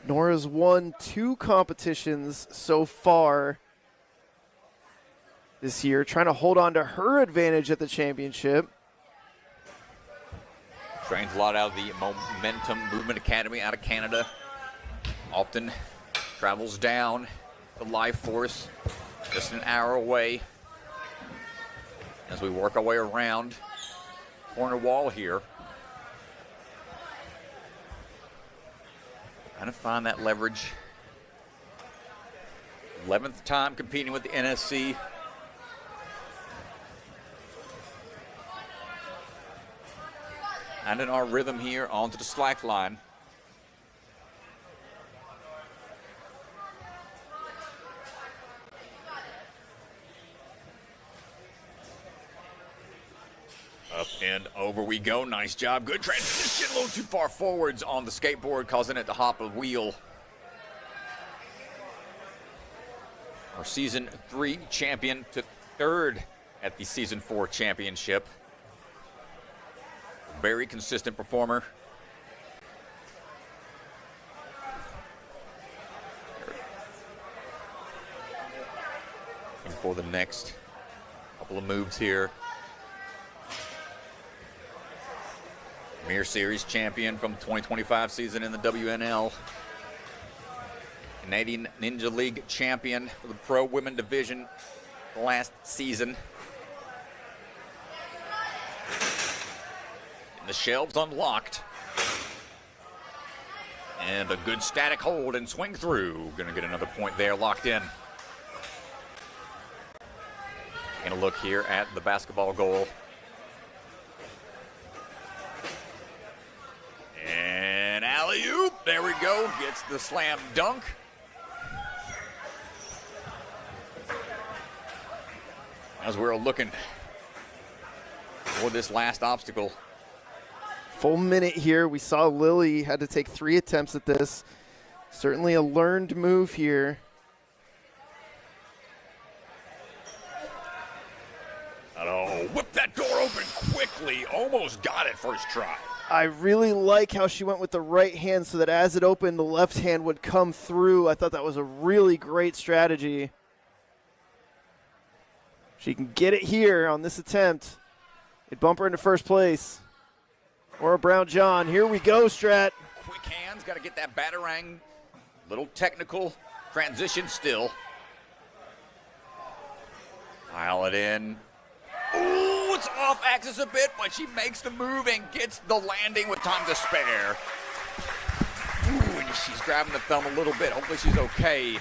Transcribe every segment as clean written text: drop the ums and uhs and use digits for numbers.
Nora's won 2 competitions so far this year, trying to hold on to her advantage at the championship. Trains a lot out of the Momentum Movement Academy out of Canada. Often travels down the Life Force, just an hour away. As we work our way around corner wall here. Trying to find that leverage. 11th time competing with the NSC. And in our rhythm here onto the slack line. Up and over we go. Nice job. Good transition. A little too far forwards on the skateboard, causing it to hop a wheel. Our Season 3 champion took 3rd at the Season 4 championship. Very consistent performer. And for the next couple of moves here. Premier Series champion from the 2025 season in the WNL. Canadian Ninja League champion for the Pro Women Division last season. And the shelves unlocked. And a good static hold and swing through. Gonna get another point there, locked in. Taking a look here at the basketball goal. And alley-oop, there we go, gets the slam dunk. As we're looking for this last obstacle. Full minute here. We saw Lily had to take 3 attempts at this. Certainly a learned move here. Oh, whip that door open quickly. Almost got it first try. I really like how she went with the right hand so that as it opened, the left hand would come through. I thought that was a really great strategy. She can get it here on this attempt. It'd bump her into first place. Nora Brown-John, here we go, Strat. Quick hands, got to get that batarang. Little technical transition still. Pile it in. Ooh, it's off axis a bit, but she makes the move and gets the landing with time to spare. Ooh, and she's grabbing the thumb a little bit. Hopefully she's okay.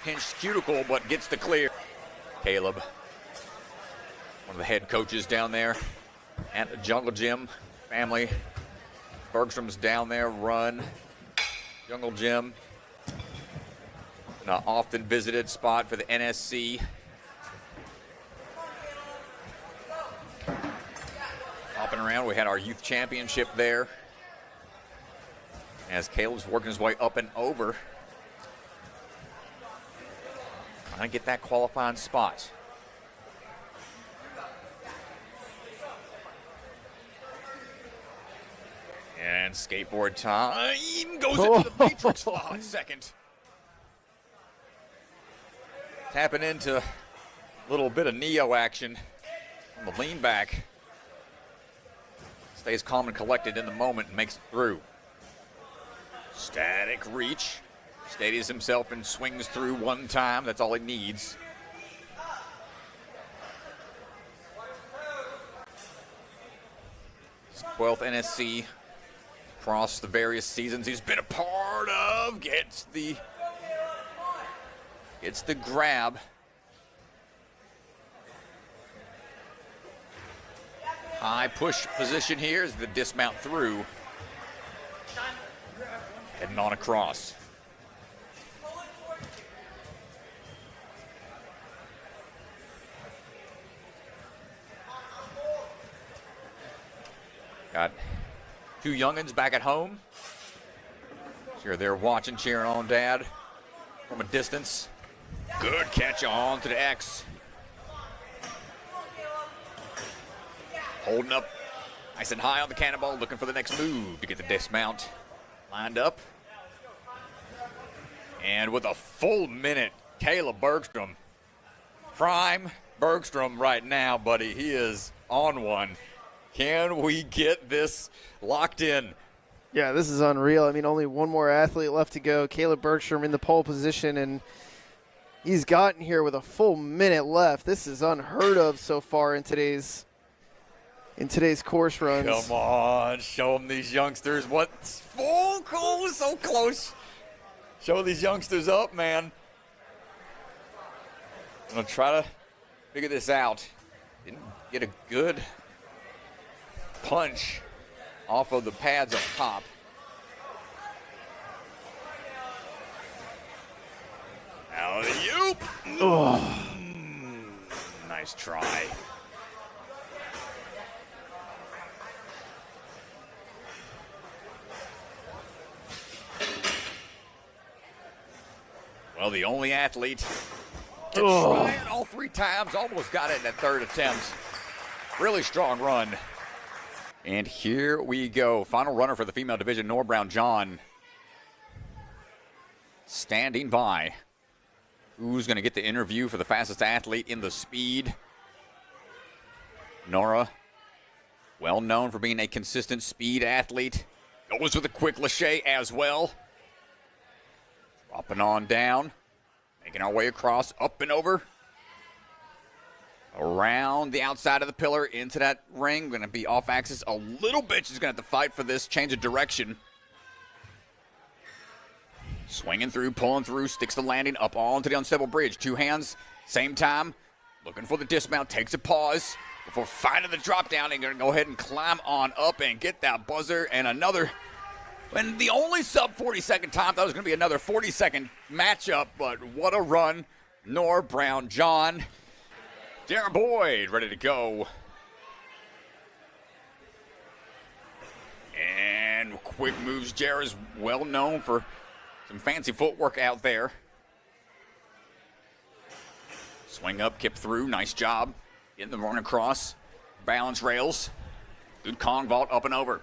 Pinched cuticle, but gets the clear. Caleb, one of the head coaches down there at the Jungle Gym family. Bergstrom's down there, run. Jungle Gym, an often visited spot for the NSC. Hopping around, we had our youth championship there. As Caleb's working his way up and over. Trying to get that qualifying spot. And skateboard time goes into the matrix for a hot second. Tapping into a little bit of Neo action on the lean back. Stays calm and collected in the moment and makes it through. Static reach. Steadies himself and swings through one time. That's all he needs. His 12th NSC across the various seasons he's been a part of. Gets the grab. High push position here as the dismount through. Heading on across. Got 2 youngins back at home. Sure, they're watching, cheering on Dad from a distance. Good catch on to the X. Holding up nice and high on the cannonball, looking for the next move to get the dismount lined up. And with a full minute, Caleb Bergstrom. Prime Bergstrom right now, buddy. He is on one. Can we get this locked in? Yeah, this is unreal. I mean, only one more athlete left to go. Caleb Bergstrom in the pole position, and he's gotten here with a full minute left. This is unheard of so far in today's course runs. Come on, show them these youngsters what's full close, so close. Show these youngsters up, man. I'm gonna try to figure this out. Didn't get a good punch off of the pads up top. Alley-oop. Nice try. Well, the only athlete to try it all 3 times, almost got it in that 3rd attempt. Really strong run. And here we go. Final runner for the female division, Nora Brown-John. Standing by. Who's going to get the interview for the fastest athlete in the speed? Nora, well known for being a consistent speed athlete. Goes with a quick lache as well. Dropping on down, making our way across, up and over, around the outside of the pillar, into that ring. Going to be off axis a little bit. She's going to have to fight for this change of direction. Swinging through, pulling through, sticks the landing up onto the unstable bridge. 2 hands, same time, looking for the dismount, takes a pause before finding the drop down, and going to go ahead and climb on up and get that buzzer and another. And the only sub 40-second time, that was going to be another 40-second matchup, but what a run. Nora Brown-John. Darren Boyd ready to go. And quick moves. Jara's well known for some fancy footwork out there. Swing up, kip through. Nice job. Getting the run across. Balance rails. Good Kong vault up and over.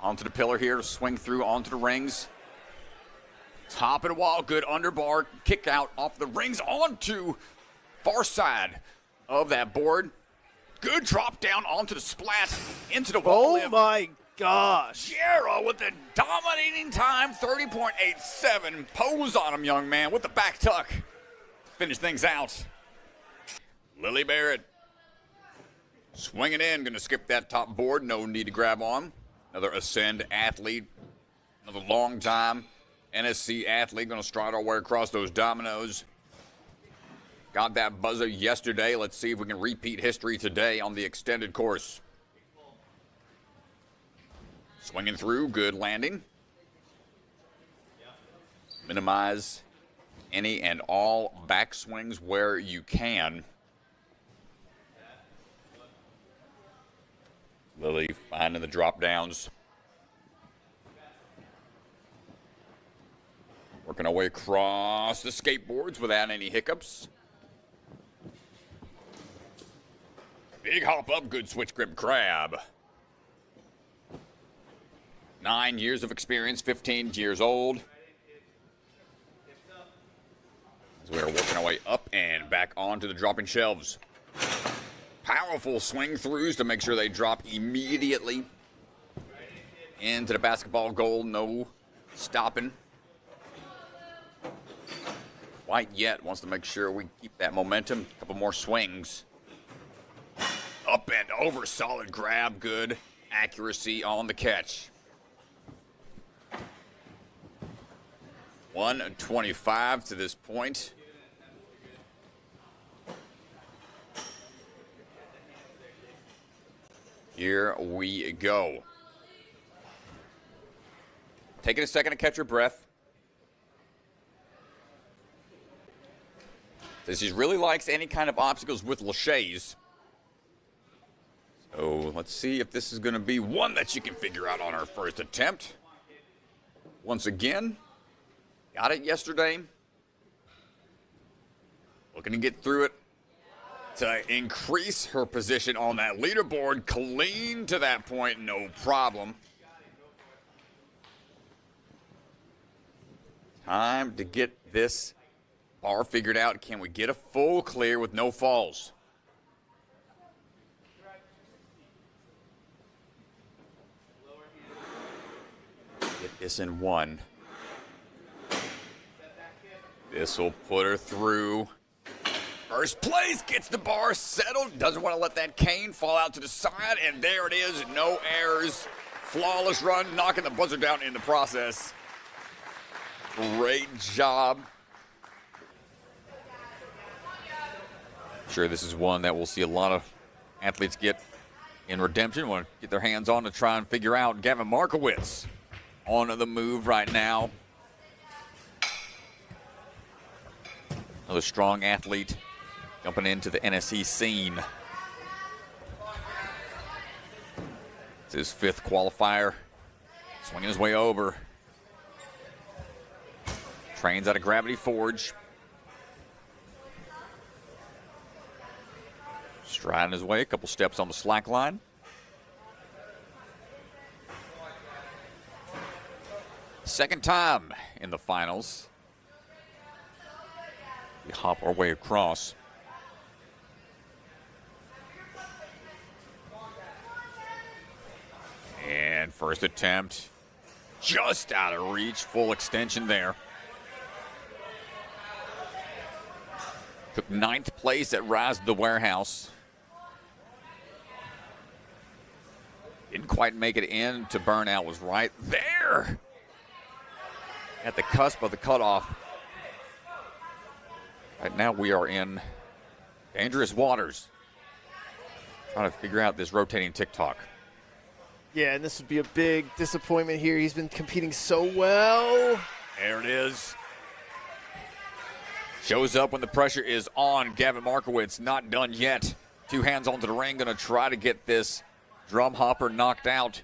Onto the pillar here, swing through onto the rings. Top of the wall, good underbar, kick out off the rings onto far side of that board. Good drop down onto the splat, into the wall. Oh my gosh. Jara with the dominating time, 30.87. Pose on him, young man, with the back tuck. Finish things out. Lily Barrett swinging in, gonna skip that top board, no need to grab on. Another Ascend athlete, another long time NSC athlete, going to stride our way across those dominoes. Got that buzzer yesterday. Let's see if we can repeat history today on the extended course. Swinging through, good landing. Minimize any and all backswings where you can. Lily finding the drop downs. Working our way across the skateboards without any hiccups. Big hop up, good switch grip grab. 9 years of experience, 15 years old. As we are working our way up and back onto the dropping shelves. Powerful swing throughs to make sure they drop immediately into the basketball goal. No stopping. Quite yet. Wants to make sure we keep that momentum. A couple more swings. Up and over. Solid grab. Good accuracy on the catch. 125 to this point. Here we go. Taking a second to catch your breath. Says he really likes any kind of obstacles with laches. So let's see if this is going to be one that you can figure out on our first attempt. Once again, got it yesterday. Looking to get through it to increase her position on that leaderboard. Clean to that point, no problem. Time to get this bar figured out. Can we get a full clear with no falls? Get this in one. This will put her through. First place, gets the bar settled. Doesn't want to let that cane fall out to the side. And there it is, no errors. Flawless run, knocking the buzzer down in the process. Great job. Sure, this is one that we'll see a lot of athletes get in redemption, want to get their hands on to try and figure out. Gavin Markowitz on the move right now. Another strong athlete jumping into the NSC scene. It's his 5th qualifier. Swinging his way over. Trains out of Gravity Forge. Striding his way, a couple steps on the slack line. Second time in the finals. We hop our way across. And first attempt, just out of reach, full extension there. Took 9th place at Rise of the Warehouse. Didn't quite make it into Burnout, was right there at the cusp of the cutoff. Right now we are in dangerous waters. Trying to figure out this rotating TikTok. Yeah, and this would be a big disappointment here. He's been competing so well. There it is. Shows up when the pressure is on. Gavin Markowitz not done yet. 2 hands onto the ring, gonna try to get this drum hopper knocked out.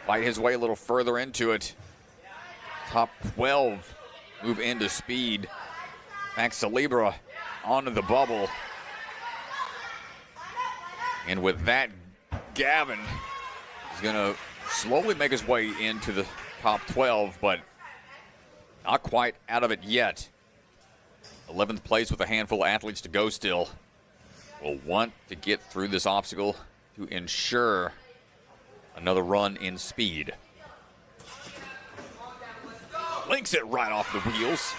Fight his way a little further into it. Top 12 move into speed. Max Celebra onto the bubble. And with that, Gavin is gonna slowly make his way into the top 12, but not quite out of it yet. 11th place with a handful of athletes to go still. Will want to get through this obstacle to ensure another run in speed. Links it right off the wheels.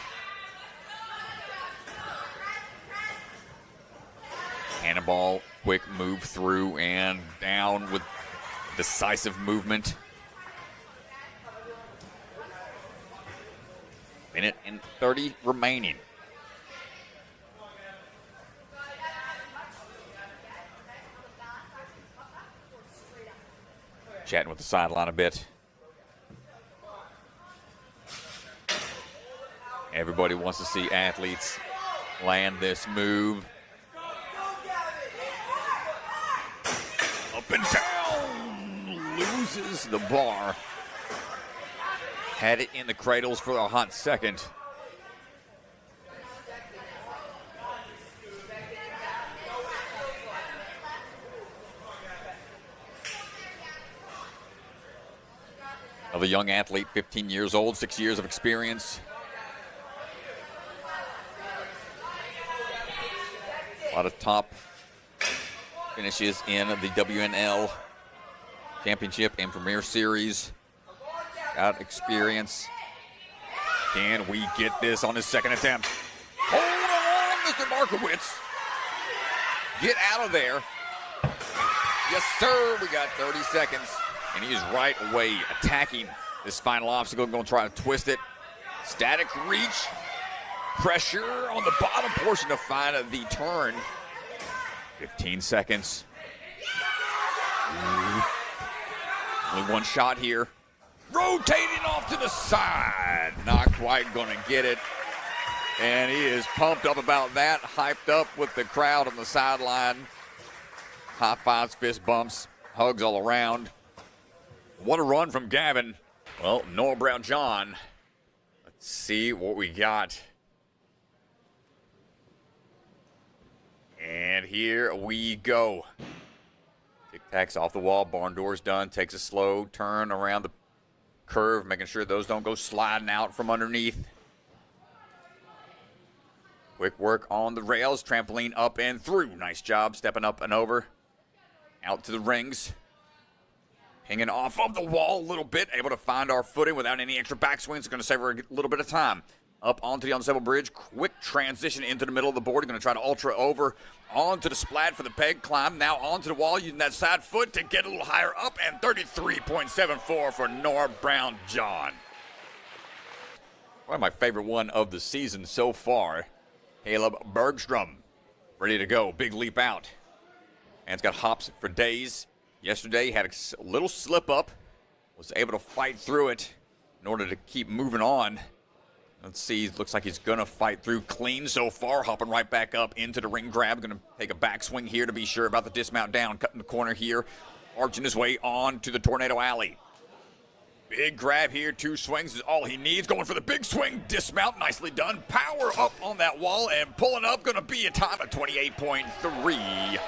Cannonball, quick move through and down with decisive movement. Minute and 30 remaining. Chatting with the sideline a bit. Everybody wants to see athletes land this move. Up and down, loses the bar. Had it in the cradles for a hot second. Another young athlete, 15 years old, 6 years of experience. A lot of top finishes in the WNL Championship and Premier Series. Got experience. Can we get this on his second attempt? Hold on, Mr. Markowitz. Get out of there. Yes, sir. We got 30 seconds. And he is right away attacking this final obstacle. Going to try to twist it. Static reach. Pressure on the bottom portion to find the turn. 15 seconds. Only one shot here. Rotating off to the side. Not quite going to get it. And he is pumped up about that. Hyped up with the crowd on the sideline. High fives, fist bumps, hugs all around. What a run from Gavin. Well, Noah Brown-John. Let's see what we got. And here we go. Tic-tacs off the wall. Barn doors done. Takes a slow turn around the curve, making sure those don't go sliding out from underneath. Quick work on the rails, trampoline up and through. Nice job stepping up and over. Out to the rings. Hanging off of the wall a little bit, able to find our footing without any extra backswings. It's going to save her a little bit of time. Up onto the unstable bridge, quick transition into the middle of the board. Going to try to ultra over onto the splat for the peg climb. Now onto the wall using that side foot to get a little higher up, and 33.74 for Nora Brown-John. Probably my favorite one of the season so far. Caleb Bergstrom, ready to go. Big leap out. And it's got hops for days. Yesterday had a little slip up. Was able to fight through it in order to keep moving on. Let's see, looks like he's going to fight through clean so far. Hopping right back up into the ring grab. Going to take a backswing here to be sure about the dismount down. Cutting the corner here. Arching his way on to the Tornado Alley. Big grab here. 2 swings is all he needs. Going for the big swing. Dismount. Nicely done. Power up on that wall and pulling up. Going to be a time of 28.3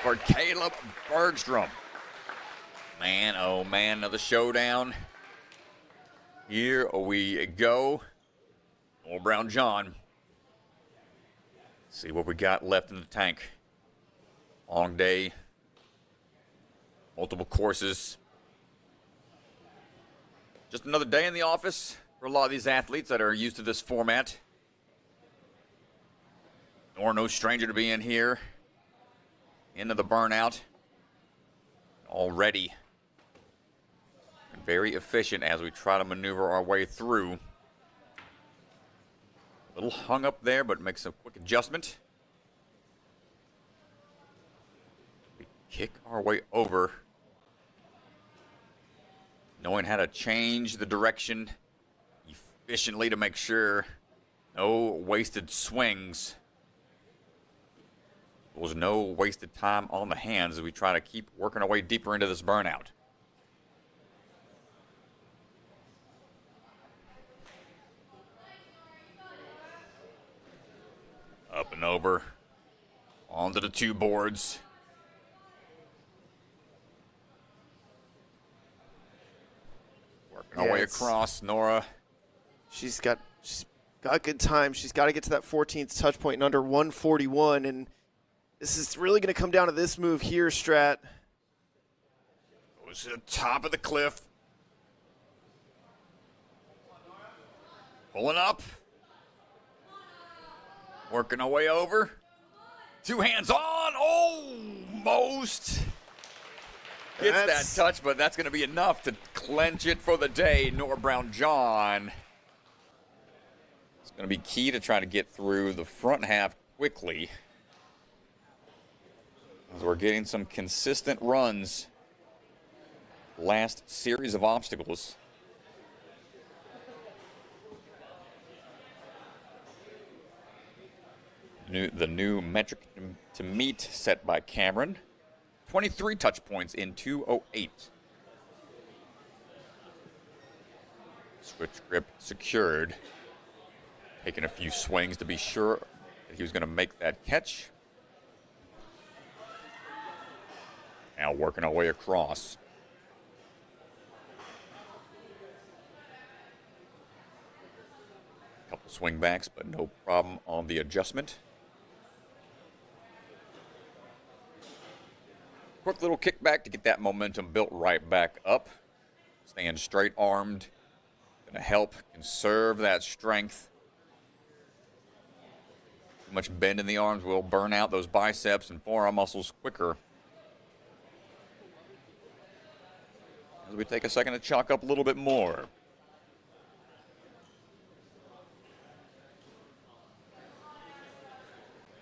for Caleb Bergstrom. Man, oh man, another showdown. Here we go. Nora Brown-John. See what we got left in the tank. Long day. Multiple courses. Just another day in the office for a lot of these athletes that are used to this format. Nor no stranger to being here. Into the burnout. Already very efficient as we try to maneuver our way through. A little hung up there, but makes a quick adjustment. We kick our way over. Knowing how to change the direction efficiently to make sure no wasted swings. There was no wasted time on the hands as we try to keep working our way deeper into this burnout. Up and over, onto the 2 boards. Working our way across, Nora. She's got good time. She's got to get to that 14th touch point in under 141, and this is really going to come down to this move here, Strat. Goes to the top of the cliff. Pulling up. Working our way over. 2 hands on. Almost. Gets that touch, but that's going to be enough to clench it for the day. Nora Brown-John. It's going to be key to try to get through the front half quickly. As we're getting some consistent runs. Last series of obstacles. The new metric to meet set by Cameron. 23 touch points in 2:08. Switch grip secured. Taking a few swings to be sure that he was going to make that catch. Now working our way across. Couple swing backs, but no problem on the adjustment. Quick little kickback to get that momentum built right back up. Staying straight armed. Going to help conserve that strength. Too much bend in the arms will burn out those biceps and forearm muscles quicker. As we take a second to chalk up a little bit more.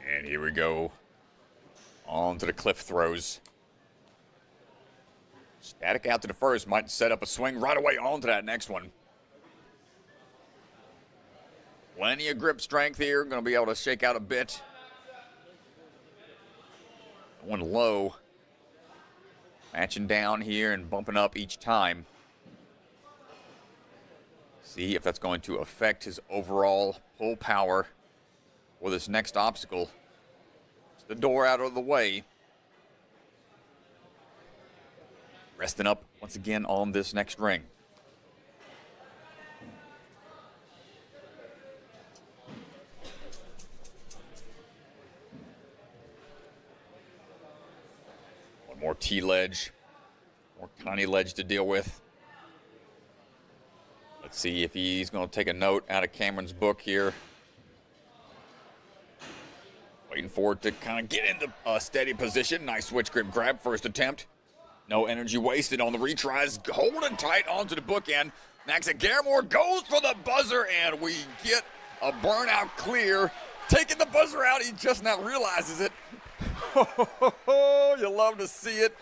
And here we go. On to the cliff throws. Static out to the first. Might set up a swing right away onto that next one. Plenty of grip strength here. Going to be able to shake out a bit. One low. Matching down here and bumping up each time. See if that's going to affect his overall pull power for this next obstacle. It's the door out of the way. Resting up once again on this next ring. More T-ledge, more tiny ledge to deal with. Let's see if he's going to take a note out of Cameron's book here. Waiting for it to kind of get into a steady position. Nice switch grip grab first attempt. No energy wasted on the retries. Holding tight onto the bookend. Nacssa Garemore goes for the buzzer, and we get a burnout clear. Taking the buzzer out, he just now realizes it. You love to see it.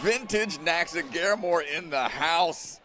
Vintage Nacssa Garemore in the house.